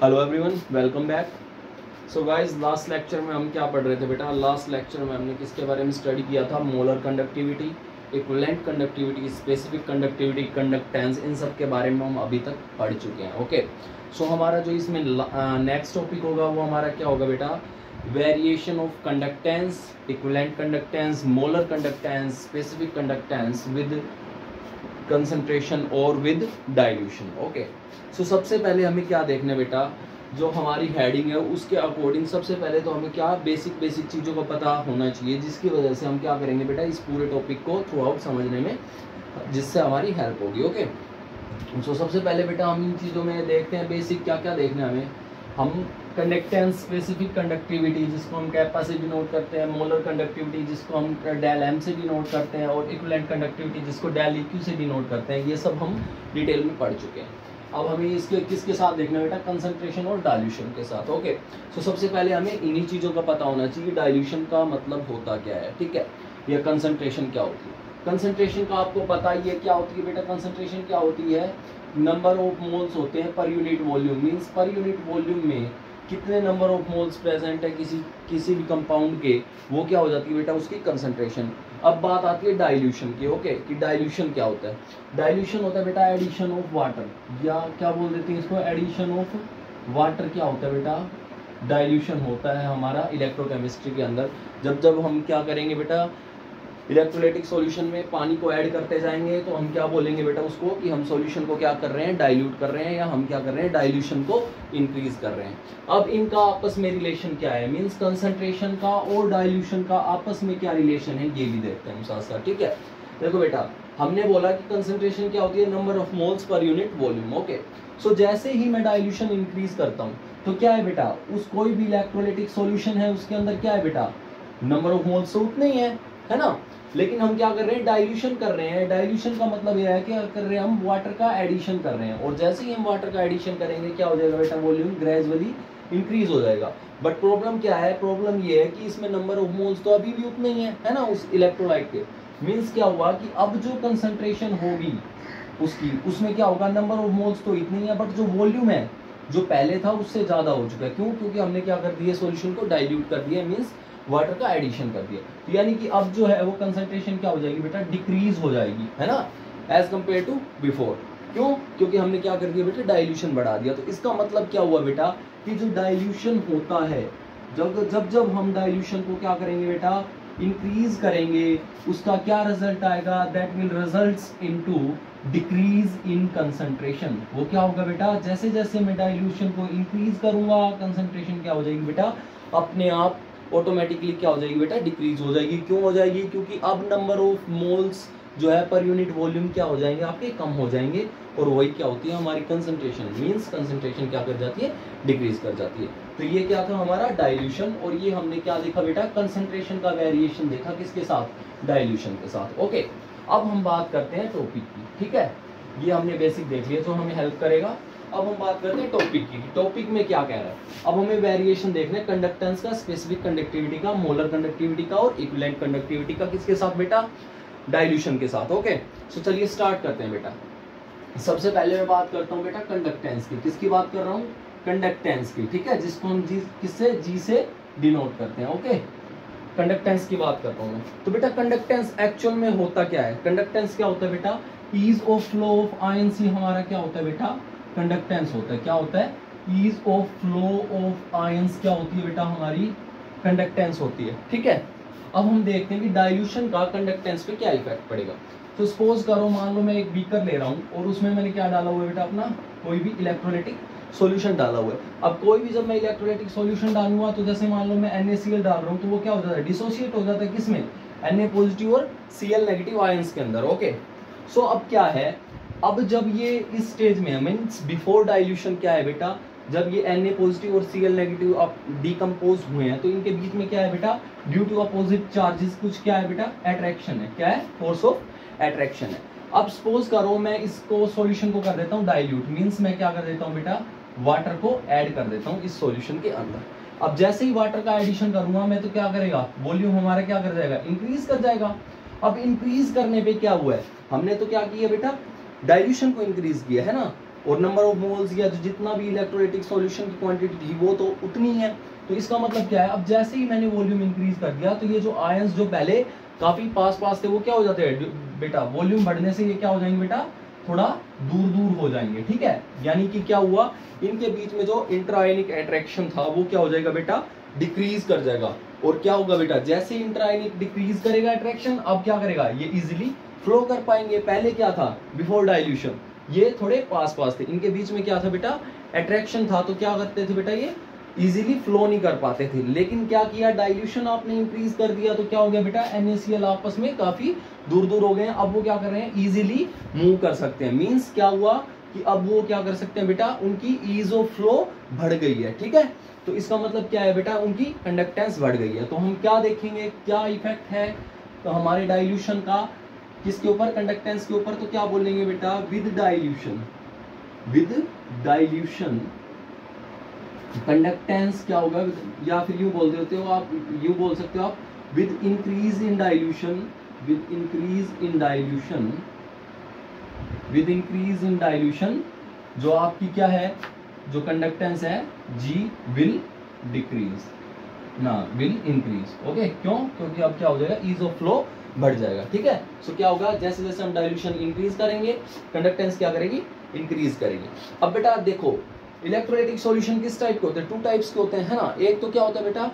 Hello everyone, welcome back. So guys, last lecture में हम क्या पढ़ रहे थे बेटा? लास्ट लेक्चर में हमने किसके बारे में स्टडी किया था? Molar conductivity, equivalent conductivity, specific conductivity, conductance, इन सब के बारे में हम अभी तक पढ़ चुके हैं। ओके, सो हमारा जो इसमें नेक्स्ट टॉपिक होगा वो हमारा क्या होगा बेटा? Variation of conductance, equivalent conductance, molar conductance, specific conductance with concentration और विद डाइल्यूशन। ओके, सो सबसे पहले हमें क्या देखना है बेटा? जो हमारी हेडिंग है उसके अकॉर्डिंग सबसे पहले तो हमें क्या बेसिक चीज़ों का पता होना चाहिए, जिसकी वजह से हम क्या करेंगे बेटा, इस पूरे टॉपिक को थ्रू आउट समझने में, जिससे हमारी हेल्प होगी। ओके, सो सबसे पहले बेटा हम इन चीज़ों में देखते हैं बेसिक क्या क्या देखना है हमें। हम कंडक्टेंस, स्पेसिफिक कंडक्टिविटी जिसको हम कैपा से डिनोट करते हैं, मोलर कंडक्टिविटी जिसको हम डेल एम से डिनोट करते हैं, और इक्विवेलेंट कंडक्टिविटी जिसको डेल इक्यू से डिनोट करते हैं, ये सब हम डिटेल में पढ़ चुके हैं। अब हमें इसके किसके साथ देखना है बेटा? कंसंट्रेशन और डाइल्यूशन के साथ। ओके, सो सबसे पहले हमें इन्हीं चीज़ों का पता होना चाहिए, डाइल्यूशन का मतलब होता क्या है, ठीक है, या कंसंट्रेशन क्या होती है। कंसंट्रेशन का आपको पता ही है क्या होती है बेटा? कंसंट्रेशन क्या होती है? नंबर ऑफ मोल्स होते हैं पर यूनिट वॉल्यूम। मीन्स पर यूनिट वॉल्यूम में कितने नंबर ऑफ मोल्स प्रेजेंट है किसी भी कंपाउंड के, वो क्या हो जाती है बेटा? उसकी कंसंट्रेशन। अब बात आती है डाइल्यूशन की। ओके, कि डाइल्यूशन क्या होता है? डाइल्यूशन होता है बेटा एडिशन ऑफ वाटर, या क्या बोल देते हैं इसको, एडिशन ऑफ वाटर। क्या होता है बेटा? डाइल्यूशन होता है हमारा इलेक्ट्रोकेमिस्ट्री के अंदर। जब हम क्या करेंगे बेटा, इलेक्ट्रोलाइटिक सॉल्यूशन में पानी को ऐड करते जाएंगे, तो हम क्या बोलेंगे बेटा उसको, कि हम सॉल्यूशन को क्या कर रहे हैं? डाइल्यूट कर रहे हैं, या हम क्या कर रहे हैं? डाइल्यूशन को इंक्रीज कर रहे हैं। अब इनका आपस में रिलेशन क्या है? मींस कंसंट्रेशन का और डाइल्यूशन का आपस में क्या रिलेशन है, ये भी देखते हैं साथ साथ, ठीक है। देखो बेटा, हमने बोला कि कंसंट्रेशन क्या होती है? Number of moles per unit volume. Okay, so जैसे ही मैं डाइल्यूशन इंक्रीज करता हूँ तो क्या है बेटा, उस कोई भी इलेक्ट्रोलाइटिक सॉल्यूशन है उसके अंदर क्या है बेटा? नंबर ऑफ मोल्स तो उतने ही है ना, लेकिन हम क्या कर रहे हैं? डाइल्यूशन कर रहे हैं। डाइल्यूशन का मतलब यह है कि कर रहे हैं हम वाटर का एडिशन कर रहे हैं, और जैसे ही हम वाटर का एडिशन करेंगे क्या हो जाएगा बेटा? वॉल्यूम ग्रेजुअली इंक्रीज हो जाएगा। बट प्रॉब्लम क्या है? प्रॉब्लम ये है कि इसमें नंबर ऑफ मोल्स तो अभी भी उतने ही है ना उस इलेक्ट्रोलाइट के। मीन्स क्या हुआ कि अब जो कंसंट्रेशन होगी उसकी, उसमें क्या होगा? नंबर ऑफ मोल्स तो इतनी है, बट जो वॉल्यूम है जो पहले था उससे ज्यादा हो चुका है। क्यों? क्योंकि हमने क्या कर दिया? सॉल्यूशन को डाइल्यूट कर दिया, मीन्स वाटर का एडिशन कर दिया। तो यानी कि अब जो है वो कंसंट्रेशन क्या हो जाएगी बेटा? डिक्रीज हो जाएगी, है ना, एज कंपेयर टू बिफोर। क्यों? क्योंकि हमने क्या कर दिया बेटा? डाइल्यूशन बढ़ा दिया। तो इसका मतलब क्या हुआ बेटा, कि जो डाइल्यूशन होता है, जब हम डाइल्यूशन को क्या करेंगे बेटा? इंक्रीज करेंगे, उसका क्या रिजल्ट आएगा? That will results into decrease in concentration. वो क्या होगा बेटा? जैसे जैसे मैं डाइल्यूशन को इंक्रीज करूंगा, कंसंट्रेशन क्या हो जाएगी बेटा? अपने आप ऑटोमेटिकली क्या हो जाएगी बेटा? डिक्रीज हो जाएगी। क्यों हो जाएगी? क्योंकि अब नंबर ऑफ मोल्स जो है पर यूनिट वॉल्यूम क्या हो जाएंगे? आपके कम हो जाएंगे, और वही क्या होती है हमारी कंसंट्रेशन। मींस कंसंट्रेशन क्या कर जाती है? डिक्रीज कर जाती है। तो ये क्या था हमारा? डाइल्यूशन। और ये हमने क्या देखा बेटा? कंसंट्रेशन का वेरिएशन देखा, किसके साथ? डाइल्यूशन के साथ। ओके, अब हम बात करते हैं टॉपिक की, ठीक है। ये हमने बेसिक देख लिया जो हमें हेल्प करेगा। अब हम बात करते हैं टॉपिक की। टॉपिक में क्या कह रहा है? अब हमें वेरिएशन देखना है कंडक्टेंस का, स्पेसिफिक कंडक्टिविटी का, मोलर कंडक्टिविटी का, और इक्विवेलेंट कंडक्टिविटी का। किसके साथ बेटा? डाइल्यूशन के साथ। ओके, सो चलिए स्टार्ट करते हैं बेटा। सबसे पहले मैं बात करता हूँ बेटा कंडक्टेंस की। किसकी बात कर रहा हूँ? कंडक्टेंस की, ठीक है, जिसको हम किससे? जी से डिनोट करते हैं। ओके, कंडक्टेंस की बात करता हूँ मैं। तो बेटा कंडक्टेंस एक्चुअल में होता क्या है? कंडक्टेंस क्या होता है बेटा? Ease of flow of ions ही हमारा क्या होता है बेटा? कंडक्टेंस होता है। क्या होता है? Ease of flow of ions क्या होती है बेटा? हमारी कंडक्टेंस होती है, ठीक है। अब हम देखते हैं कि डाइल्यूशन का कंडक्टेंस पे क्या इफेक्ट पड़ेगा। तो सपोज करो, मान लो मैं एक बीकर ले रहा हूँ, और उसमें मैंने क्या डाला हुआ है बेटा? अपना कोई भी इलेक्ट्रोलाइटिक सॉल्यूशन डाला हुआ है। अब कोई भी जब मैं इलेक्ट्रोलाइटिक सॉल्यूशन डालूंगा, तो जैसे मान लो मैं NaCl डाल रहा हूँ, तो वो क्या हो जाता है? डिसोसिएट हो जाता है। किसमें? Na पॉजिटिव और Cl नेगेटिव आयंस के अंदर। ओके, सो अब क्या है? अब जब ये इस स्टेज में है, मीन्स बिफोर डाइल्यूशन क्या है बेटा? जब ये Na पॉजिटिव और Cl नेगेटिव अब डिकम्पोज हुए हैं, तो इनके बीच में क्या है बेटा? ड्यू टू अपोजिट चार्जेस कुछ क्या है बेटा? अट्रैक्शन है। क्या है? फोर्स ऑफ अट्रैक्शन है। अब सपोज करो मैं इसको सॉल्यूशन को कर देता हूँ डाइल्यूट। मीन्स मैं क्या कर देता हूँ बेटा? वाटर को ऐड कर देता हूँ इस सॉल्यूशन के अंदर। अब जैसे ही वाटर का एडिशन करूंगा मैं, तो क्या करेगा? वॉल्यूम हमारा क्या कर जाएगा? इंक्रीज कर जाएगा। अब इंक्रीज करने पे क्या हुआ है? हमने तो क्या किया बेटा? डाइल्यूशन को इंक्रीज किया है ना, और नंबर ऑफ मोल्स या जितना भी इलेक्ट्रोलाइटिक सॉल्यूशन की क्वांटिटी थी वो तो उतनी है। तो इसका मतलब क्या है, अब जैसे ही मैंने वॉल्यूम इंक्रीज कर दिया तो ये जो आयंस जो पहले काफी पास पास थे वो क्या हो जाते हैं बेटा, वॉल्यूम बढ़ने से ये क्या हो जाएंगे बेटा, थोड़ा दूर दूर हो जाएंगे। ठीक है, यानी कि क्या हुआ, इनके बीच में जो इंट्रायनिक अट्रैक्शन था वो क्या हो जाएगा बेटा, डिक्रीज कर जाएगा। और क्या होगा बेटा, जैसे इंट्रायनिक डिक्रीज करेगा अट्रैक्शन, अब क्या करेगा, ये इजीली फ्लो कर पाएंगे। पहले क्या था, बिफोर डाइल्यूशन ये थोड़े पास पास थे, इनके बीच में क्या था बेटा, अट्रैक्शन था, तो क्या करते थे बेटा, ये इजीली फ्लो नहीं कर पाते थे। लेकिन क्या किया, डाइल्यूशन आपने इंक्रीज कर दिया तो क्या हो गया बेटा, NaCl आपस में काफी दूर दूर हो गए हैं। अब वो क्या कर रहे हैं, इजीली मूव कर सकते हैं। मींस क्या हुआ कि अब वो क्या कर सकते हैं बेटा, उनकी ईज ऑफ फ्लो बढ़ गई है। ठीक है, तो इसका मतलब क्या है बेटा, उनकी कंडक्टेंस बढ़ गई है। तो हम क्या देखेंगे, क्या इफेक्ट है तो हमारे डाइल्यूशन का किसके ऊपर, कंडक्टेंस के ऊपर। तो क्या बोलेंगे बेटा, विद डाइल्यूशन कंडक्टेंस क्या होगा, या फिर यू बोल देते हो आप, यू बोल सकते हो आप, विद इंक्रीज इन डाइल्यूशन जो आपकी क्या है, जो कंडक्टेंस है G विल डिक्रीज ना विल इंक्रीज। ओके, क्यों, क्योंकि अब क्या हो जाएगा, ईज ऑफ फ्लो बढ़ जाएगा। ठीक है, सो क्या होगा, जैसे जैसे हम डाइल्यूशन इंक्रीज करेंगे कंडक्टेंस क्या करेगी, इंक्रीज करेगी। अब बेटा देखो, इलेक्ट्रोलाइटिक सॉल्यूशन किस टाइप के होते हैं, टू टाइप्स के होते हैं, है ना। एक तो क्या होता है बेटा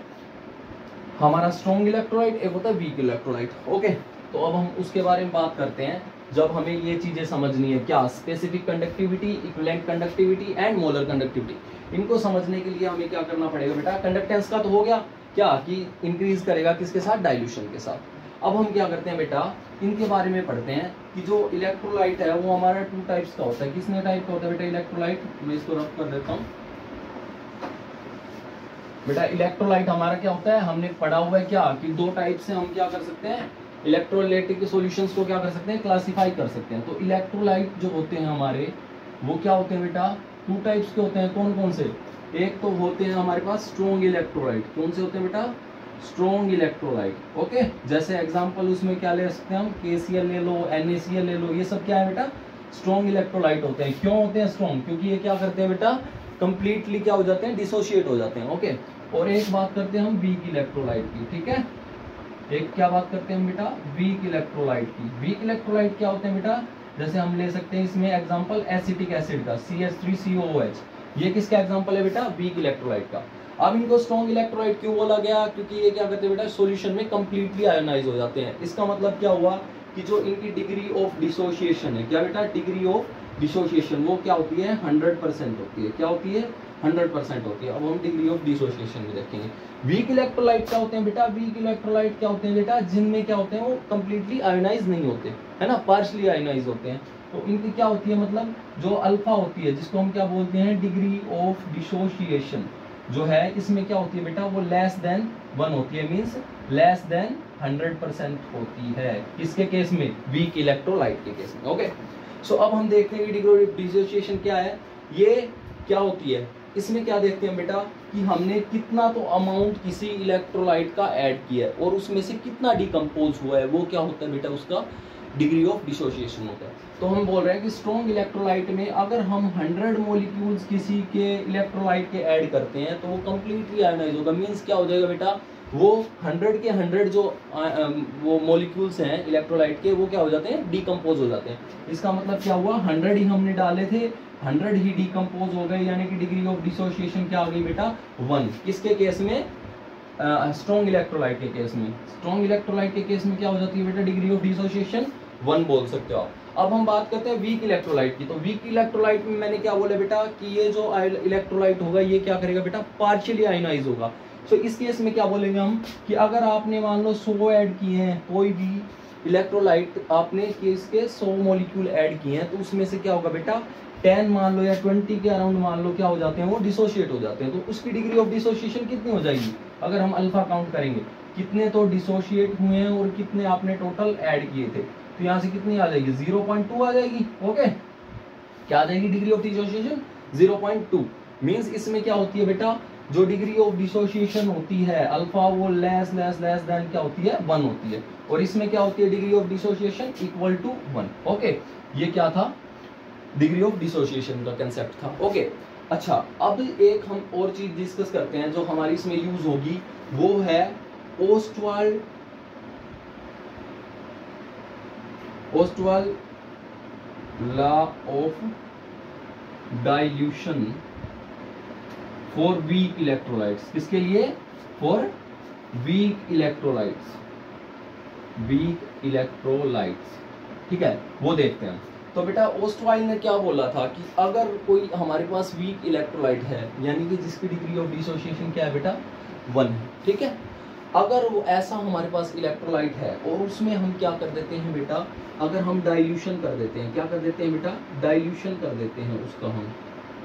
हमारा स्ट्रॉन्ग इलेक्ट्रोलाइट, एक होता है वीक इलेक्ट्रोलाइट। ओके, तो अब हम उसके बारे में बात करते हैं। जब हमें ये चीजें समझनी है, क्या specific conductivity, equivalent conductivity and molar conductivity, इनको समझने के लिए हमें क्या करना पड़ेगा बेटा, कंडक्टेंस का तो हो गया क्या कि इंक्रीज करेगा किसके साथ, डाइल्यूशन के साथ। अब हम क्या करते हैं बेटा, इनके बारे में पढ़ते हैं कि जो इलेक्ट्रोलाइट है वो हमारा टू टाइप्स का होता है। किसने टाइप का होता है बेटा इलेक्ट्रोलाइट, मैं इसको रफ कर देता हूँ बेटा। इलेक्ट्रोलाइट हमारा क्या होता है, हमने पढ़ा हुआ है क्या कि दो टाइप से हम क्या कर सकते हैं, इलेक्ट्रोलाइटिक सॉल्यूशंस को क्या कर सकते हैं, क्लासिफाई कर सकते हैं। तो इलेक्ट्रोलाइट जो होते हैं हमारे वो क्या होते हैं बेटा, टू टाइप्स के होते हैं। कौन कौन से, एक तो होते हैं हमारे पास स्ट्रॉन्ग इलेक्ट्रोलाइट। कौन से होते हैं बेटा, स्ट्रॉन्ग इलेक्ट्रोलाइट। ओके, जैसे एग्जांपल उसमें क्या ले सकते हैं हम, KCl ले लो, NaCl ले लो, ये सब क्या है बेटा, स्ट्रॉन्ग इलेक्ट्रोलाइट होते हैं। क्यों होते हैं स्ट्रॉन्ग, क्योंकि ये क्या करते हैं बेटा, कंप्लीटली क्या हो जाते हैं, डिसोशिएट हो जाते हैं। ओके, और एक बात करते हैं हम वीक इलेक्ट्रोलाइट की। ठीक है, एक क्या बात करते हैं हम बेटा, वीक इलेक्ट्रोलाइट की। वीक इलेक्ट्रोलाइट क्या होते हैं बेटा, जैसे हम ले सकते हैं इसमें एग्जांपल एसिटिक एसिड का CH3COOH, ये किसका एग्जांपल है बेटा, वीक इलेक्ट्रोलाइट का। अब इनको स्ट्रॉन्ग इलेक्ट्रोलाइट क्यों बोला गया, क्योंकि ये क्या करते हैं बेटा, सॉल्यूशन में कंप्लीटली आयोनाइज हो जाते हैं। इसका मतलब क्या हुआ कि जो इनकी डिग्री ऑफ डिसोसिएशन है, क्या बेटा, डिग्री ऑफ डिसोसिएशन वो क्या होती है, 100% होती है। क्या होती है, 100% होती है। अब हम डिग्री ऑफ डिसोसिएशन में देखेंगे। वीक इलेक्ट्रोलाइट क्या होते हैं बेटा, वीक इलेक्ट्रोलाइट क्या होते हैं बेटा, जिनमें क्या होते हैं वो कंप्लीटली आयोनाइज नहीं होते, है ना, पार्शियली आयोनाइज होते हैं। तो इनकी क्या होती है, मतलब जो अल्फा होती है, जिसको हम क्या बोलते हैं, डिग्री ऑफ डिसोसिएशन जो है, इसमें क्या होती है बेटा, वो लेस देन 1 होती है। मींस लेस देन 100% होती है। किसके केस में, वीक इलेक्ट्रोलाइट के केस में। ओके, सो अब हम देखते हैं डिग्री ऑफ डिसोसिएशन क्या है, ये क्या होती है। इसमें क्या देखते हैं बेटा कि हमने कितना तो अमाउंट किसी इलेक्ट्रोलाइट का ऐड किया है और उसमें से कितना डिकम्पोज हुआ है, वो क्या होता है बेटा, उसका डिग्री ऑफ डिसोसिएशन होता है। तो हम बोल रहे हैं कि स्ट्रॉन्ग इलेक्ट्रोलाइट में अगर हम 100 मॉलिक्यूल्स किसी के इलेक्ट्रोलाइट के ऐड करते हैं तो वो कंप्लीटली आयोनाइज होगा। मींस क्या हो जाएगा बेटा, वो 100 के 100 जो वो मॉलिक्यूल्स हैं इलेक्ट्रोलाइट के, वो क्या हो जाते हैं, डिकम्पोज हो जाते हैं। इसका मतलब क्या हुआ, 100 ही हमने डाले थे, 100 ही डिकम्पोज हो गए, यानी कि डिग्री ऑफ डिसोसिएशन क्या आ गई बेटा, 1। किसके केस में, स्ट्रॉन्ग इलेक्ट्रोलाइट के केस में। स्ट्रॉन्ग इलेक्ट्रोलाइट के केस में क्या हो जाती है बेटा, डिग्री ऑफ डिसोसिएशन 1 बोल सकते हो आप। अब हम बात करते हैं वीक इलेक्ट्रोलाइट की। तो वीक इलेक्ट्रोलाइट में मैंने क्या बोला बेटा कि ये जो इलेक्ट्रोलाइट होगा ये क्या करेगा बेटा, पार्शियली आयोनाइज होगा। सो इस केस में क्या बोलेंगे हम कि अगर आपने मान लो 100 ऐड किए हैं, कोई भी इलेक्ट्रोलाइट आपने केस के 100 मॉलिक्यूल ऐड किए हैं, तो उसमें से क्या होगा बेटा, 10 मान लो या 20 के अराउंड मान लो क्या हो जाते हैं, वो डिसोशिएट हो जाते हैं। तो उसकी डिग्री ऑफ डिसोसिएशन कितनी हो जाएगी, अगर हम अल्फा काउंट करेंगे, कितने तो डिसोशिएट हुए हैं और कितने आपने टोटल ऐड किए थे, तो यहाँ से कितनी आ जाएगी, 0.2 आ जाएगी। ओके, क्या आ जाएगी डिग्री ऑफ डिसोसिएशन, 0.2। मींस इसमें क्या होती है बेटा, जो डिग्री ऑफ डिसोसिएशन होती है अल्फा, वो लेस देन क्या होती है, 1 होती है। और इसमें क्या होती है, degree of dissociation equal to 1। Okay, ये क्या था, डिग्री ऑफ डिसोसिएशन का कंसेप्ट था। ओके अच्छा, अब एक हम और चीज डिस्कस करते हैं जो हमारी इसमें यूज होगी, वो है Ostwald law of dilution for weak electrolytes. किसके लिए? फॉर वीक इलेक्ट्रोलाइट्स, ठीक है, वो देखते हैं। तो बेटा ओस्टवाइल ने क्या बोला था कि अगर कोई हमारे पास वीक इलेक्ट्रोलाइट है, यानी कि जिसकी डिग्री ऑफ डिसोसिएशन क्या है बेटा? 1 है, ठीक है। अगर वो ऐसा हमारे पास इलेक्ट्रोलाइट है और उसमें हम क्या कर देते हैं बेटा, अगर हम डाइल्यूशन कर देते हैं, क्या कर देते हैं बेटा? डाइल्यूशन कर देते हैं उसका हम,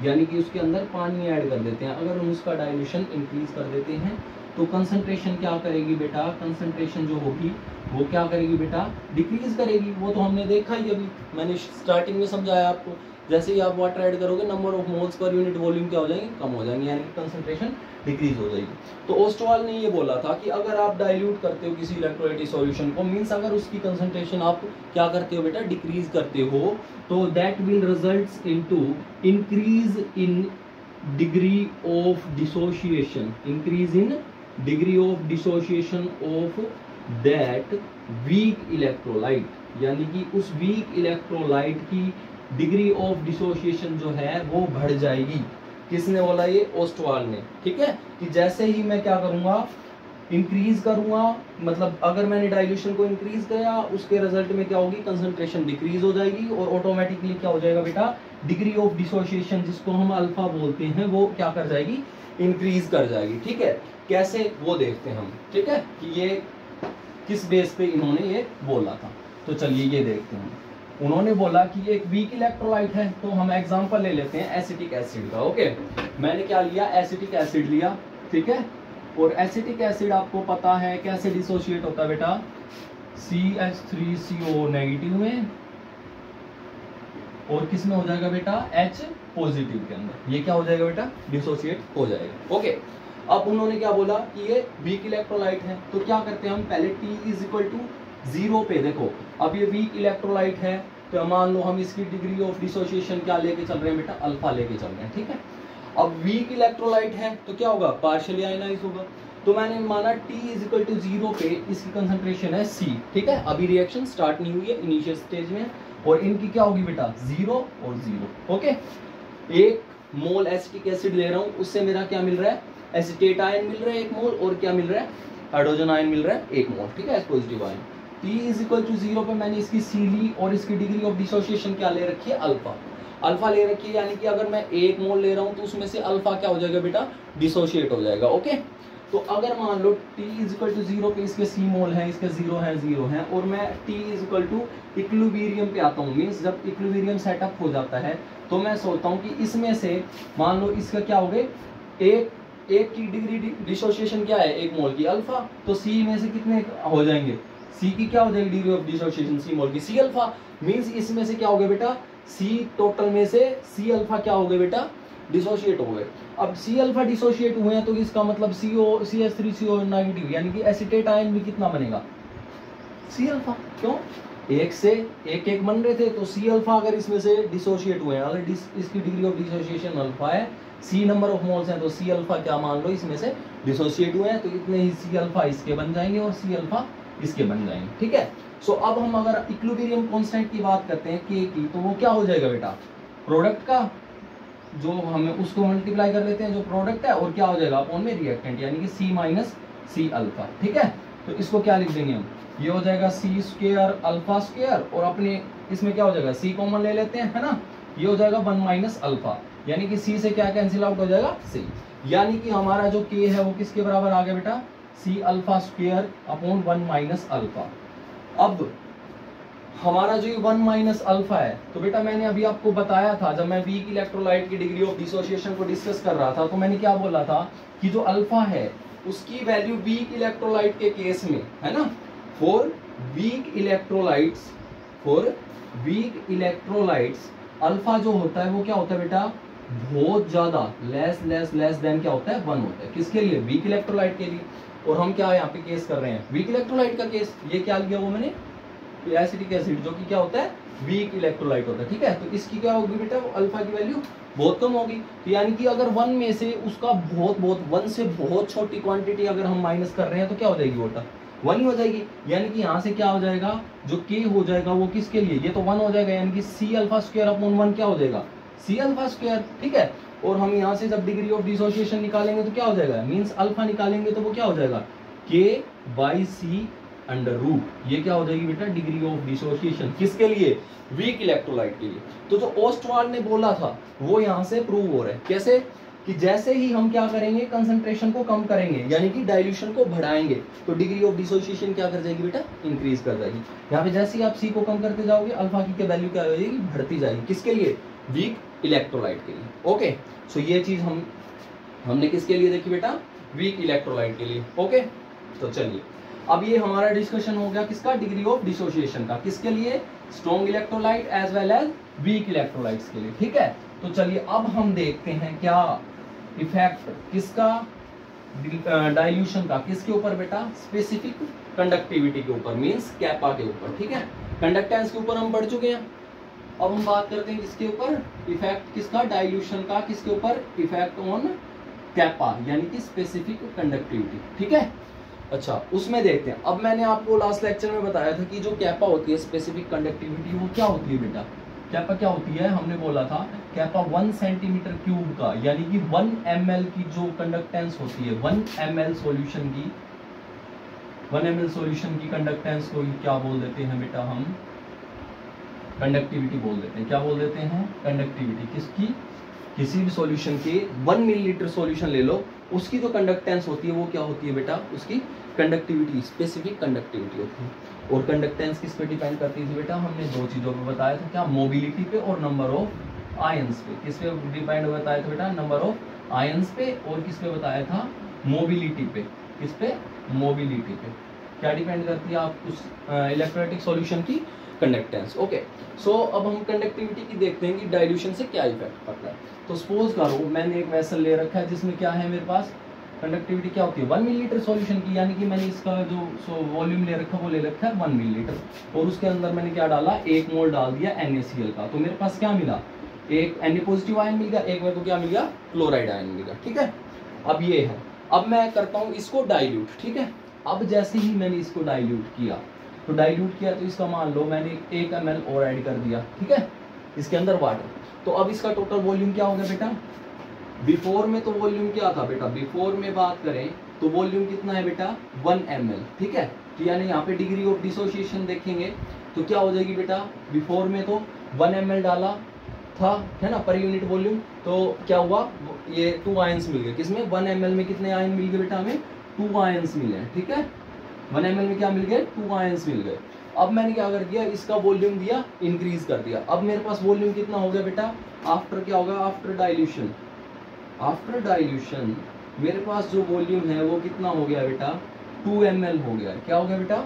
यानी कि उसके अंदर पानी ऐड कर देते हैं। अगर हम उसका डाइल्यूशन इंक्रीज कर देते हैं तो कंसंट्रेशन क्या करेगी बेटा? कंसंट्रेशन जो होगी वो क्या करेगी बेटा? डिक्रीज करेगी। वो तो हमने देखा ही, अभी मैंने स्टार्टिंग में समझाया आपको। जैसे ही आप वाटर ऐड करोगे, number of moles per unit volume क्या हो जाएंगे? कम हो जाएंगे, यानी कि कंसंट्रेशन डिक्रीज हो जाएगी। तो ओस्टवाल ने ये बोला था कि अगर आप डाइल्यूट करते हो किसी इलेक्ट्रोलाइट सॉल्यूशन को, मींस अगर उसकी कंसंट्रेशन आप क्या करते हो बेटा? डिक्रीज करते हो, तो that will results into increase in degree of dissociation, increase in degree of dissociation of that weak electrolyte, यानी कि उस वीक इलेक्ट्रोलाइट की डिग्री ऑफ डिसोसिएशन जो है वो बढ़ जाएगी। किसने बोला? ये ओस्टवाल ने, ठीक है। कि जैसे ही मैं क्या करूंगा? इंक्रीज करूंगा, मतलब अगर मैंने डाइल्यूशन को इंक्रीज किया, उसके रिजल्ट में क्या होगी? कंसंट्रेशन डिक्रीज हो जाएगी और ऑटोमेटिकली क्या हो जाएगा बेटा? डिग्री ऑफ डिसोसिएशन जिसको हम अल्फा बोलते हैं वो क्या कर जाएगी? इंक्रीज कर जाएगी, ठीक है। कैसे? वो देखते हैं हम, ठीक है, कि ये किस बेस पे इन्होंने ये बोला था। तो चलिए ये देखते हैं। उन्होंने बोला कि ये एक वीक इलेक्ट्रोलाइट है, तो हम एग्जांपल ले लेते हैं एसिटिक एसिड का। ओके, मैंने क्या लिया? एसिटिक एसिड लिया, ठीक है। और एसिटिक एसिड आपको पता है कैसे डिसोशिएट होता है बेटा? CH3CO नेगेटिव में, और किस में हो जाएगा बेटा? H पॉजिटिव के अंदर। ये क्या हो जाएगा बेटा? डिसोशिएट हो जाएगा। ओके, अब उन्होंने क्या बोला कि ये वीक इलेक्ट्रोलाइट है, तो क्या करते हैं हम? पहले T इज इक्वल टू 0 पे, देखो अब ये वीक इलेक्ट्रोलाइट है, तो मान लो हम इसकी डिग्री ऑफ डिसोसिएशन क्या लेके चल रहे हैं बेटा? अल्फा लेके चल रहे हैं, ठीक है। अब वीक इलेक्ट्रोलाइट है तो क्या होगा? पार्शियली आयनाइज होगा। तो मैंने माना T इज इक्वल टू 0 पे इसकी कंसंट्रेशन है C, ठीक है। अभी रिएक्शन स्टार्ट नहीं हुई है, इनिशियल स्टेज में, और इनकी क्या होगी बेटा? 0 और 0। ओके, 1 मोल एसिटिक एसिड ले रहा हूं, उससे मेरा क्या मिल रहा है? एसिटेट आयन मिल रहा है 1 मोल, और क्या मिल रहा है? हाइड्रोजन आयन मिल रहा है 1 मोल, ठीक है, positive ion. T is equal to 0 पे मैंने इसकी C ली, और इसकी डिग्री ऑफ डिसोसिएशन क्या ले रखी है? अल्फा। अल्फा ले रखी है, यानी कि अगर मैं 1 मोल ले रहा हूं तो उसमें से अल्फा क्या हो जाएगा बेटा? डिसोशिएट हो जाएगा। ओके, तो अगर मान लो T इज इक्वल टू 0 पे इसके C मोल है, इसके 0 है, और मैं T is equal to equilibrium पे आता हूँ, मीन्स जब इक्विलिब्रियम सेटअप हो जाता है तो मैं सोचता हूँ कि इसमें से मान लो इसका क्या हो गए? एक की डिग्री डिसोसिएशन क्या है? 1 मोल की अल्फा, तो C में से कितने हो जाएंगे? C की क्या हो जाएगी डिग्री ऑफ डिसोसिएशन? C मोल की C अल्फा, मीन्स इसमें से क्या हो गया बेटा? C टोटल में से C अल्फा क्या हो गए बेटा? डिसोशिएट हो गए। अब C अल्फा डिसोशिएट हुए हैं तो इसका मतलब CH3CO नेगेटिव, यानी कि एसिटेट आयन भी कितना बनेगा? C alpha. क्यों? एक से एक बन रहे थे, तो C अल्फा अगर इसमें से डिसोशिएट हुए हैं, अगर इसकी डिग्री ऑफ डिसोसिएशन अल्फा है, C नंबर ऑफ मोल्स हैं, तो C अल्फा क्या मान लो इसमें से डिसोशिएट हुए हैं, तो इतने ही C अल्फा इसके बन जाएंगे और C अल्फा इसके बन जाएंगे, ठीक है। सो अब हम अगर इक्विलिब्रियम कांस्टेंट की बात करते हैं K की, तो वो क्या हो जाएगा बेटा? प्रोडक्ट का जो हमें उसको मल्टीप्लाई कर लेते हैं जो प्रोडक्ट है, और क्या हो जाएगा अपॉन में रिएक्टेंट, यानी कि C माइनस C अल्फा, ठीक है। तो इसको क्या लिख देंगे हम? ये हो जाएगा C स्क्वायर अल्फा स्क्वायर, और अपने इसमें क्या हो जाएगा? C कॉमन ले लेते हैं, है ना। ये हो जाएगा 1 माइनस अल्फा, यानी कि C से क्या कैंसिल आउट हो जाएगा? C, यानी कि हमारा जो K है वो किसके बराबर आ गया बेटा? C alpha square upon 1 minus alpha. अब हमारा जो ये 1 माइनस अल्फा है, तो बेटा मैंने अभी आपको बताया था, जब मैं वीक इलेक्ट्रोलाइट की डिग्री ऑफ डिसोसिएशन को डिस्कस कर रहा था, तो मैंने क्या बोला था कि जो अल्फा है उसकी वैल्यू वीक इलेक्ट्रोलाइट के केस में, है ना, फॉर वीक इलेक्ट्रोलाइट्स अल्फा जो होता है वो क्या होता है बेटा? बहुत ज्यादा, लेस देन क्या होता है? 1 होता है। किसके लिए? वीक इलेक्ट्रोलाइट के लिए। और हम क्या यहाँ पे केस कर रहे हैं? वीक इलेक्ट्रोलाइट का केस। ये क्या लिया वो मैंने? एसिटिक एसिड, जो कि क्या होता है? वीक इलेक्ट्रोलाइट होता है, ठीक है। तो इसकी क्या होगी बेटा, अल्फा की वैल्यू बहुत कम होगी। तो यानी कि अगर 1 में से उसका बहुत 1 से बहुत छोटी क्वांटिटी अगर हम माइनस कर रहे हैं तो क्या हो जाएगी बेटा, 1 ही हो जाएगी। यानी कि यहाँ से क्या हो जाएगा, जो के हो जाएगा वो किसके लिए, ये तो 1 हो जाएगा, यानी कि सी अल्फा स्क्वायर अपॉन 1 क्या हो जाएगा, सी अल्फा स्क्वायर, ठीक है। और हम यहाँ से जब डिग्री ऑफ डिसोसिएशन निकालेंगे तो क्या हो जाएगा, मीन्स अल्फा निकालेंगे तो वो क्या हो जाएगा, के बाई सी अंडर रूट। ये क्या हो जाएगी बेटा, डिग्री ऑफ डिसोसिएशन, किसके लिए, वीक इलेक्ट्रोलाइट के लिए। तो जो ओस्टवाल्ड ने बोला था वो यहाँ से प्रूव हो रहा है। कैसे, कि जैसे ही हम क्या करेंगे, कंसंट्रेशन को कम करेंगे, यानी कि डाइल्यूशन को बढ़ाएंगे, तो डिग्री ऑफ डिसोसिएशन क्या कर जाएगी बेटा, इंक्रीज कर जाएगी। यहाँ पे जैसे ही आप सी को कम करते जाओगे, अल्फा की वैल्यू क्या हो जाएगी, बढ़ती जाएगी, किसके लिए, वीक इलेक्ट्रोलाइट के लिए। ओके, सो ये चीज हमने किसके लिए देखी बेटा, वीक इलेक्ट्रोलाइट के लिए। ओके, तो चलिए अब ये हमारा डिस्कशन हो गया किसका, डिग्री ऑफ डिसोसिएशन का, किसके लिए, strong electrolyte as well as weak electrolytes के लिए, ठीक है। तो चलिए अब हम देखते हैं क्या इफेक्ट किसका, डाइल्यूशन का, किसके ऊपर बेटा, स्पेसिफिक कंडक्टिविटी के ऊपर, मींस कैपा के ऊपर, ठीक है। कंडक्टेंस के ऊपर हम पढ़ चुके हैं, अब हम बात करते हैं किसके ऊपर, इफेक्ट किसका, डाइल्यूशन का, किसके ऊपर, इफेक्ट ऑन कैपा, यानी कि स्पेसिफिक कंडक्टिविटी, ठीक है। अच्छा, उसमें देखते हैं। अब मैंने आपको लास्ट लेक्चर में बताया था कि जो कैपा होती है, स्पेसिफिक कंडक्टिविटी, वो क्या होती है बेटा, कैपा क्या होती है, हमने बोला था कैपा 1 सेंटीमीटर क्यूब का, यानी कि 1 ml की जो कंडक्टेंस होती है, 1 ml सॉल्यूशन की, 1 ml सॉल्यूशन की कंडक्टेंस को क्या बोल देते हैं बेटा, हम कंडक्टिविटी बोल देते हैं। क्या बोल देते हैं, कंडक्टिविटी किसकी, किसी भी सॉल्यूशन के 1 मिलीलीटर सॉल्यूशन ले लो, उसकी जो कंडक्टेंस होती है वो क्या होती है बेटा, उसकी कंडक्टिविटी, स्पेसिफिक कंडक्टिविटी होती है। और कंडक्टेंस किस पे डिपेंड करती थी बेटा, हमने दो चीजों पे बताया था, क्या, मोबिलिटी पे और नंबर ऑफ आयंस पे। किस पे डिपेंड बताया था बेटा, नंबर ऑफ आयंस पे, और किस पे बताया था, मोबिलिटी पे। किस पे, मोबिलिटी पे। क्या डिपेंड करती है आप उस इलेक्ट्रोलाइटिक सॉल्यूशन की कंडक्टेंस। ओके, सो अब हम कंडक्टिविटी की देखते हैं कि डाइल्यूशन से क्या इफेक्ट पड़ता है। तो सपोज करो मैंने एक वेसल ले रखा है जिसमें क्या है मेरे पास, कंडक्टिविटी क्या होती है, 1 मिलीलीटर सॉल्यूशन की, यानी कि मैंने इसका जो वॉल्यूम ले रखा है वो ले रखा है 1 मिलीलीटर, और उसके अंदर मैंने क्या डाला, 1 मोल डाल दिया NaCl का। तो मेरे पास क्या मिला, एक Na पॉजिटिव आयन मिल गया, एक मेरे को क्या मिल गया, क्लोराइड आयन मिल गया, ठीक है। अब ये है, अब मैं करता हूँ इसको डाइल्यूट, ठीक है। अब जैसे ही मैंने इसको डाइल्यूट किया, तो इसका मान लो मैंने 1 ml और ऐड कर दिया, ठीक है, इसके अंदर वाटर। तो अब इसका टोटल वॉल्यूम क्या हो गया बेटा, बिफोर में तो वॉल्यूम क्या था बेटा, बिफोर में बात करें तो वॉल्यूम कितना है बेटा, 1 ml, ठीक है। तो यानी यहाँ पे डिग्री ऑफ डिसोसिएशन देखेंगे तो क्या हो जाएगी बेटा, बिफोर में तो 1 ml डाला था, है ना, पर यूनिट वॉल्यूम, तो क्या हुआ, ये 2 आयंस मिल गए, किसमें, 1 ml में कितने आयन मिल गए बेटा, हमें 2 आयंस मिले हैं, ठीक है। 1 ml में क्या मिल गए, 2 आयंस मिल गए। अब मैंने क्या कर दिया, इसका वॉल्यूम दिया, इंक्रीज कर दिया। अब मेरे पास वॉल्यूम कितना हो गया बेटा, आफ्टर क्या होगा, आफ्टर डाइल्यूशन, आफ्टर डाइल्यूशन मेरे पास जो वॉल्यूम है वो कितना हो गया बेटा, 2 ml हो गया। क्या हो गया बेटा,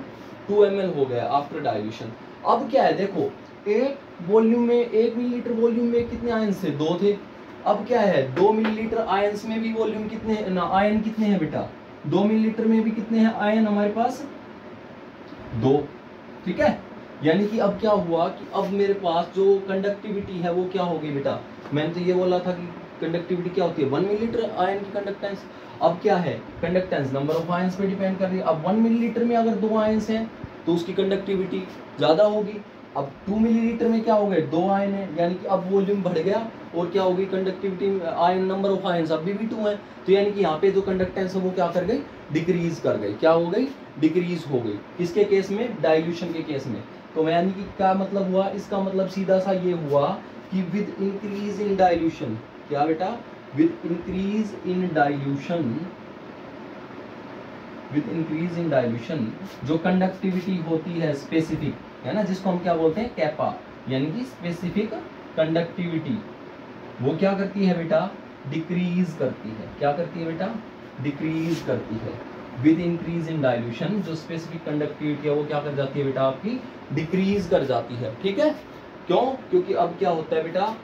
2 ml हो गया आफ्टर डाइल्यूशन। अब क्या है, देखो एक वॉल्यूम में, 1 मिलीलीटर वॉल्यूम में कितने आयंस थे, 2 थे। अब क्या है, 2 मिलीलीटर आयंस में भी वॉल्यूम कितने ना, आयन कितने हैं बेटा, 2 मिलीलीटर में भी कितने हैं आयन हमारे पास, 2, ठीक है। यानी कि अब क्या हुआ कि अब मेरे पास जो कंडक्टिविटी है वो क्या हो गई बेटा, मैंने तो ये बोला था कि कंडक्टिविटी क्या होती है, 1 मिलीलीटर आयन की कंडक्टेंस। अब क्या है, कंडक्टेंस नंबर ऑफ आयंस पे डिपेंड कर रही है। अब 1 मिलीलीटर में अगर 2 आयंस हैं तो उसकी कंडक्टिविटी ज्यादा होगी। अब 2 मिलीलीटर में क्या हो गए, 2 आयन है, यानी कि अब वॉल्यूम बढ़ गया, और क्या हो गई conductivity, ion number of ions अभी भी 2 है। तो यानी कि यहाँ पे जो कंडक्टेंस है वो क्या कर गई, डिक्रीज कर गई। क्या हो गई, डिक्रीज हो गई। किसके केस में, डाइल्यूशन के केस में। तो यानी कि क्या मतलब हुआ, इसका मतलब सीधा सा ये हुआ कि विद इंक्रीज इन डाइल्यूशन, क्या बेटा, with increase in dilution, with increase in dilution जो कंडक्टिविटी होती है स्पेसिफिक, है ना, जिसको हम क्या बोलते हैं, कैपा, यानी कि स्पेसिफिक कंडक्टिविटी, वो क्या करती है बेटा, डिक्रीज करती है। क्या करती है बेटा, डिक्रीज करती है। विद इंक्रीज इन डाइल्यूशन जो स्पेसिफिक कंडक्टिविटी है वो क्या कर जाती है बेटा, आपकी डिक्रीज कर जाती है, ठीक है। क्यों, क्योंकि अब क्या होता है बेटा,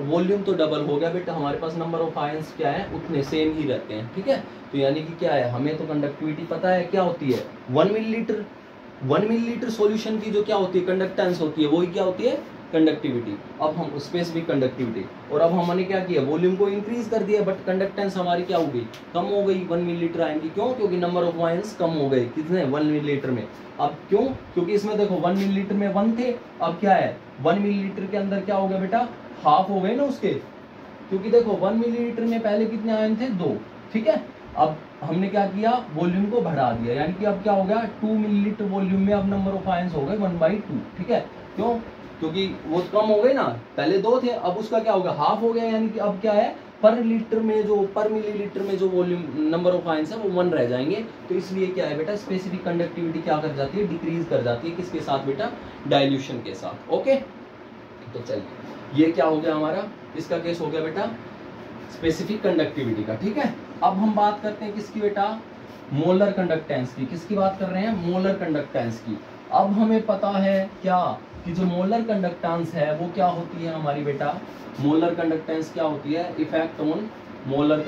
वॉल्यूम तो डबल हो गया बेटा, हमारे पास नंबर ऑफ आयंस क्या है, उतने सेम ही रहते हैं, ठीक है। तो यानी कि क्या है, हमें तो कंडक्टिविटी पता है क्या होती है, 1 मिलीलीटर, 1 मिलीलीटर सॉल्यूशन की जो क्या होती है कंडक्टेंस होती है, वही क्या होती है कंडक्टिविटी। अब हम स्पेसिफिक कंडक्टिविटी, और अब हमने क्या किया वॉल्यूम को इंक्रीज कर दिया, बट कंडक्टेंस हमारी क्या हो गई कम हो गई, 1 मिलीलीटर आएंगी। क्यों? क्योंकि नंबर ऑफ आयंस कम हो गए। कितने? 1 मिलीलीटर में। अब क्यों? क्योंकि इसमें देखो 1 मिलीलीटर में 1 थे, अब क्या है 1 मिलीलीटर के अंदर क्या हो गया बेटा, हाफ हो गए ना उसके, क्योंकि देखो 1 मिलीलीटर में पहले कितने आयन थे 2, ठीक है। अब हमने क्या किया वॉल्यूम को बढ़ा दिया, यानी कि अब क्या हो गया 2 मिलीलीटर वॉल्यूम में अब नंबर ऑफ आयंस हो गए 1/2, ठीक है। क्यों? क्योंकि वो कम हो गए ना, पहले 2 थे, अब उसका क्या हो गया हाफ हो गया, यानी कि अब क्या है पर मिलीलीटर में जो वॉल्यूम नंबर ऑफ आयंस है वो 1 रह जाएंगे। तो इसलिए क्या है बेटा स्पेसिफिक कंडक्टिविटी क्या कर जाती है, डिक्रीज कर जाती है। किसके साथ बेटा? डाइल्यूशन के साथ। ओके, तो चलिए ये क्या हो गया हमारा, इसका केस हो गया बेटा स्पेसिफिक कंडक्टिविटी का, ठीक है। अब हम बात करते हैं किसकी बेटा, मोलर कंडक्टेंस की। किसकी बात कर रहे हैं? मोलर कंडक्टेंस की। अब हमें पता है क्या कि जो मोलर कंडक्टेंस है वो क्या होती है हमारी बेटा, मोलर कंडक्टेंस क्या होती है, इफेक्ट ऑन मोलर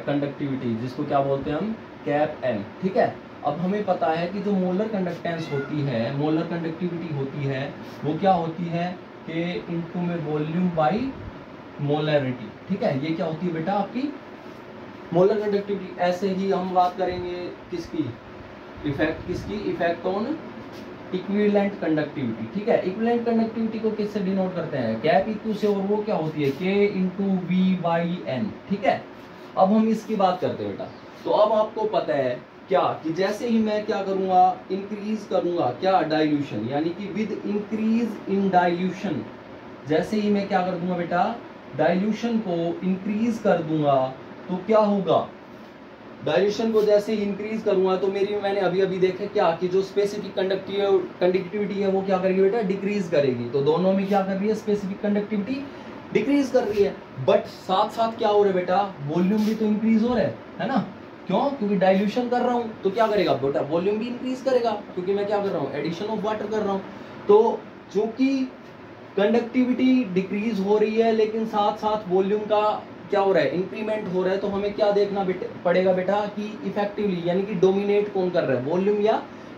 कंडक्टिविटी, जिसको क्या बोलते हैं हम कैप एम, ठीक है। अब हमें पता है कि जो मोलर कंडक्टेंस होती है, मोलर कंडक्टिविटी होती है, वो क्या होती है कि इनटू में वॉल्यूम बाई मोलरिटी, ठीक है। ये क्या होती है बेटा आपकी मोलर कंडक्टिविटी। ऐसे ही हम बात करेंगे किसकी, इफेक्ट किसकी, इफेक्ट ऑन इक्विवेलेंट कंडक्टिविटी, ठीक है। इक्विवेलेंट कंडक्टिविटी को किससे डिनोट करते हैं, कैप इक्यू से, और वो क्या होती है के इंटू वी बाई एन, ठीक है। अब हम इसकी बात करते हैं बेटा। तो अब आपको पता है क्या कि जैसे ही मैं क्या करूंगा इंक्रीज करूंगा क्या डाइल्यूशन, यानी कि विद इंक्रीज इन डाइल्यूशन, जैसे ही मैं क्या कर दूंगा बेटा डाइल्यूशन को इंक्रीज कर दूंगा तो क्या होगा, डाइल्यूशन को जैसे ही इंक्रीज करूंगा तो मैंने अभी अभी देखा क्या कि जो स्पेसिफिक कंडक्टिविटी है वो क्या करेगी बेटा डिक्रीज करेगी। तो दोनों में क्या कर रही है स्पेसिफिक कंडक्टिविटी डिक्रीज कर रही है, बट साथ साथ क्या हो रहा है बेटा वॉल्यूम भी तो इंक्रीज हो रहा है ना। क्यों? क्योंकि डाइल्यूशन कर रहा हूं तो क्या करेगा बेटा वॉल्यूम भी इंक्रीज करेगा, क्योंकि मैं क्या कर रहा हूं एडिशन ऑफ वाटर कर रहा हूं। तो चूंकि कंडक्टिविटी डिक्रीज हो रही है लेकिन साथ साथ वॉल्यूम का क्या हो रहा है इंक्रीमेंट हो रहा है, तो हमें क्या देखना पड़ेगा बेटा कि इफेक्टिवली यानी कि डोमिनेट कौन कर रहा है वॉल्यूम या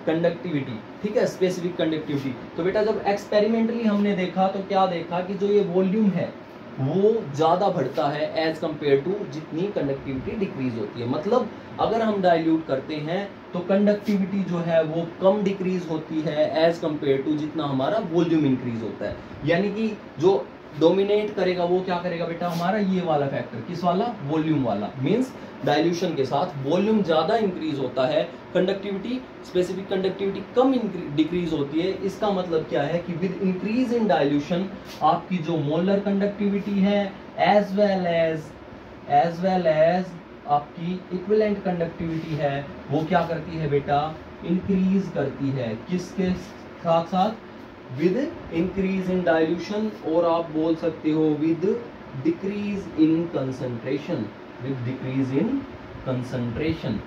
कंडक्टिविटी, ठीक है स्पेसिफिक कंडक्टिविटी। तो बेटा जब एक्सपेरिमेंटली हमने देखा तो क्या देखा कि जो ये वॉल्यूम है वो ज्यादा बढ़ता है एज कंपेयर टू जितनी कंडक्टिविटी डिक्रीज होती है। मतलब अगर हम डाइल्यूट करते हैं तो कंडक्टिविटी जो है वो कम डिक्रीज होती है एज कंपेयर टू जितना हमारा वॉल्यूम इंक्रीज होता है। यानी कि जो डोमिनेट करेगा वो क्या करेगा बेटा हमारा ये वाला फैक्टर, किस वाला वॉल्यूम वाला। मींस डाइल्यूशन के साथ वॉल्यूम ज्यादा इंक्रीज होता है, कंडक्टिविटी स्पेसिफिक कंडक्टिविटी कम डिक्रीज होती है। इसका मतलब क्या है कि विद इंक्रीज इन डाइल्यूशन आपकी जो मोलर कंडक्टिविटी है एज वेल एज आपकी इक्विवेलेंट कंडक्टिविटी है वो क्या करती है बेटा इंक्रीज करती है। किसके साथ साथ? विद इंक्रीज इन डाइल्यूशन, और आप बोल सकते हो with decrease in concentration, with decrease in concentration.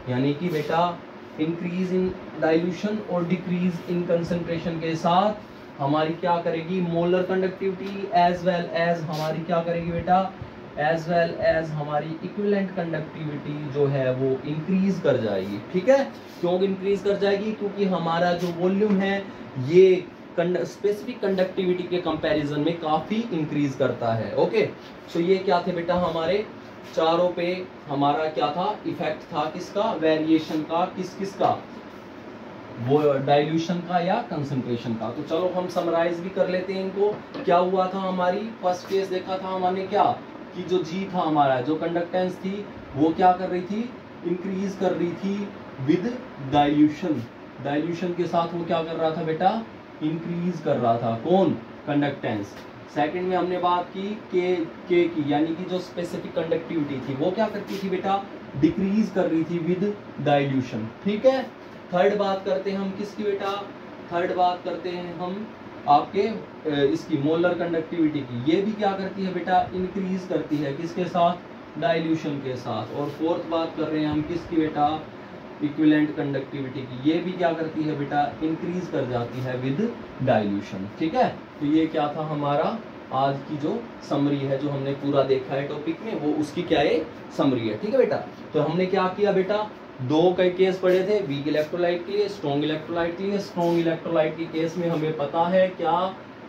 यानी कि बेटा इंक्रीज इन डाइल्यूशन और डिक्रीज इन कंसंट्रेशन के साथ हमारी क्या करेगी molar conductivity as well as हमारी क्या करेगी बेटा एज वेल एज हमारी इक्विवेलेंट कंडक्टिविटी जो है वो इंक्रीज कर जाएगी, ठीक है। क्यों इंक्रीज कर जाएगी? क्योंकि हमारा जो वॉल्यूम है ये स्पेसिफिक कंडक्टिविटी के कंपैरिजन में काफी इंक्रीज करता है। ओके, सो ये क्या थे बेटा हमारे चारों पे हमारा क्या था इफेक्ट था किसका वेरिएशन का, किसका वो डाइल्यूशन का या कंसंट्रेशन का। तो चलो हम समराइज भी कर लेते हैं इनको। क्या हुआ था हमारी फर्स्ट केस देखा था हमने क्या कि जो जी था हमारा जो कंडक्टेंस थी वो क्या कर रही थी इंक्रीज कर रही थी विद डाइल्यूशन, डाइल्यूशन के साथ वो क्या कर रहा था बेटा इंक्रीज कर रहा था कौन कंडक्टेंस। सेकंड में हमने बात की के की यानी कि जो स्पेसिफिक कंडक्टिविटी थी वो क्या करती थी बेटा डिक्रीज कर रही थी विद डाइल्यूशन, ठीक है। थर्ड बात करते हैं हम किसकी बेटा, थर्ड बात करते हैं हम आपके इसकी मोलर कंडक्टिविटी की। ये भी क्या करती है बेटा इंक्रीज करती है किसके साथ डाइल्यूशन के साथ। और फोर्थ बात कर रहे हैं हम किसकी बेटा इक्विवेलेंट कंडक्टिविटी की। ये भी क्या करती है बेटा इंक्रीज कर जाती है विद डाइल्यूशन, ठीक है। तो ये क्या था हमारा आज की जो समरी है जो हमने पूरा देखा है टॉपिक में वो उसकी क्या है समरी है, ठीक है बेटा। तो हमने क्या किया बेटा दो कई केस पढ़े थे, वीक इलेक्ट्रोलाइट के लिए, स्ट्रॉन्ग इलेक्ट्रोलाइट के लिए। स्ट्रॉन्ग इलेक्ट्रोलाइट के केस में हमें पता है क्या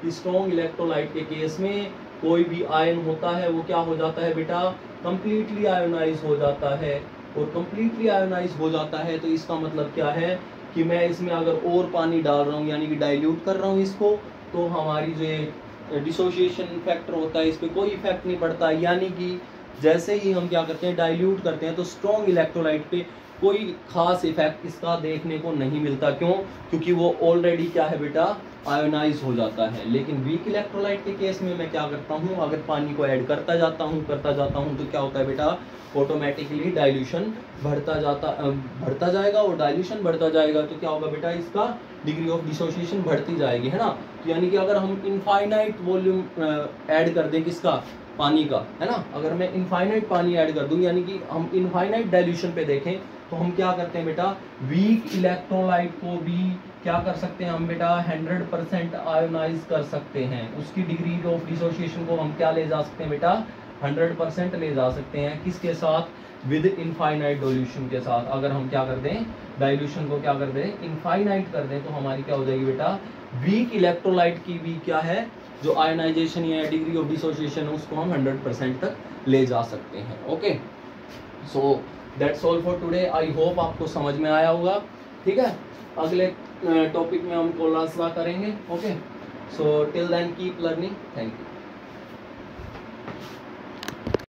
कि स्ट्रॉन्ग इलेक्ट्रोलाइट के केस में कोई भी आयन होता है वो क्या हो जाता है बेटा, कंप्लीटली आयोनाइज हो जाता है। और कंप्लीटली आयोनाइज हो जाता है तो इसका मतलब क्या है कि मैं इसमें अगर और पानी डाल रहा हूँ यानी कि डाइल्यूट कर रहा हूँ इसको, तो हमारी जो डिसोसिएशन फैक्टर होता है इस पर कोई इफेक्ट नहीं पड़ता। यानी कि जैसे ही हम क्या करते हैं डाइल्यूट करते हैं तो स्ट्रॉन्ग इलेक्ट्रोलाइट पे कोई खास इफेक्ट इसका देखने को नहीं मिलता। क्यों? क्योंकि वो ऑलरेडी क्या है बेटा, आयोनाइज हो जाता है। लेकिन वीक इलेक्ट्रोलाइट के केस में मैं क्या करता हूँ, अगर पानी को ऐड करता जाता हूँ तो क्या होता है बेटा, ऑटोमेटिकली डाइल्यूशन बढ़ता जाएगा। और डाइल्यूशन बढ़ता जाएगा तो क्या होगा बेटा, इसका डिग्री ऑफ डिसोसिएशन बढ़ती जाएगी, है ना। तो यानी कि अगर हम इनफाइनाइट वॉल्यूम ऐड कर दें किसका, पानी का, है ना, अगर मैं इनफाइनाइट पानी ऐड कर दूं यानी कि हम इनफाइनाइट डाइल्यूशन पे देखें तो हम क्या करते हैं बेटा, वीक इलेक्ट्रोलाइट को भी क्या कर सकते हैं हम बेटा, 100% आयोनाइज कर सकते हैं। उसकी डिग्री ऑफ डिसोसिएशन को हम क्या ले जा सकते हैं बेटा, 100% ले जा सकते हैं। किसके साथ, विद इनफाइनाइट डाइल्यूशन के साथ। अगर हम क्या कर दें, डाइल्यूशन को क्या कर दें, इनफाइनाइट कर दें, तो हमारी क्या हो जाएगी बेटा, वीक इलेक्ट्रोलाइट की भी क्या है, जो आयनाइजेशन या डिग्री ऑफ डिसोसिएशन है उसको हम 100% तक ले जा सकते हैं। Okay, so that's all for today. I hope आपको समझ में आया होगा। ठीक है, अगले टॉपिक में हम कोलास्वा करेंगे। Okay, so till then keep learning. Thank you.